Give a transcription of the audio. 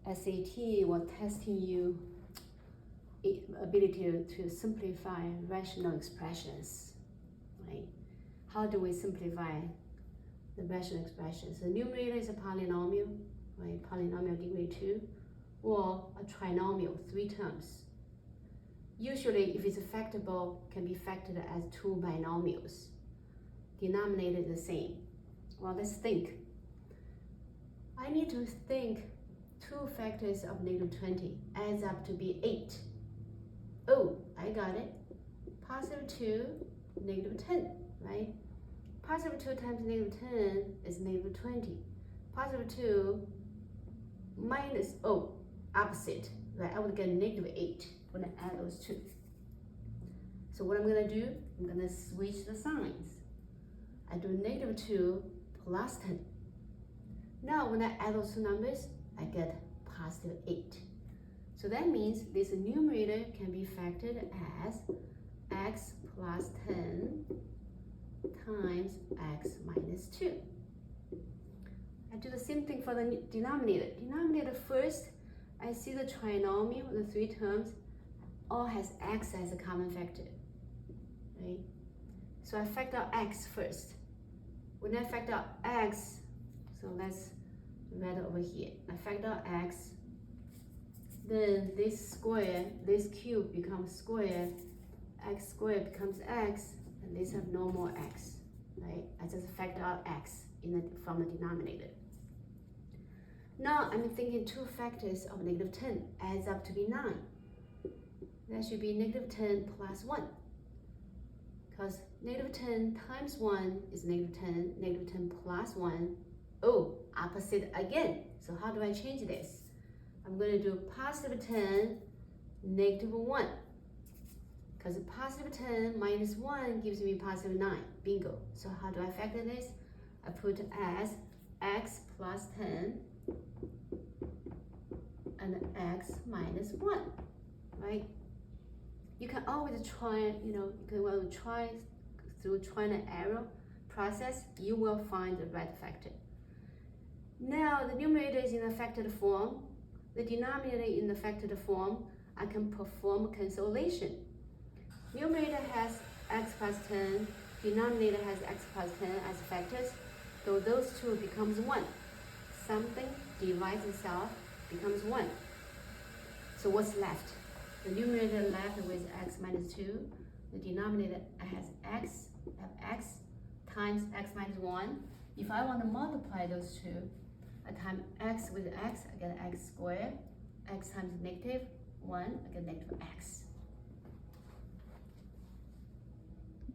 SAT was testing you ability to simplify rational expressions, right? How do we simplify the rational expressions? The numerator is a polynomial, right? Polynomial degree 2, or a trinomial, 3 terms. Usually, if it's factorable, can be factored as 2 binomials. Denominator is the same. Well, let's think. I need to think 2 factors of -20 adds up to be 8. Oh, I got it. +2, -10, right? +2 times -10 is -20. +2 minus, opposite, right? I would get -8 when I add those two. So what I'm gonna do, I'm gonna switch the signs. I do -2 plus 10. Now when I add those two numbers, I get +8. So that means this numerator can be factored as x plus 10 times x minus 2. I do the same thing for the denominator. Denominator first, I see the trinomial, the 3 terms, all has x as a common factor, right? So I factor out x first. When I factor out x, so let's write it over here. I factor out x, then this square, this cube becomes square, x squared becomes x, and this have no more x, right? I just factor out x from the denominator. Now I'm thinking 2 factors of -10 adds up to be 9. That should be -10 plus 1. Because -10 times 1 is -10, -10 plus 1, opposite again. So how do I change this? I'm going to do +10, -1. Because +10 minus 1 gives me +9. Bingo. So how do I factor this? I put as x plus 10 and x minus 1, right? You can always try, you can try through trial and error process, you will find the right factor. Now the numerator is in the factored form, the denominator in the factored form. I can perform cancellation. Numerator has x plus 10, denominator has x plus 10 as factors, so those two becomes 1. Something divides itself, becomes 1. So what's left? The numerator left with x minus 2. The denominator has x times x minus 1. If I want to multiply those two, I times x with x, I get x squared. X times -1, I get -x.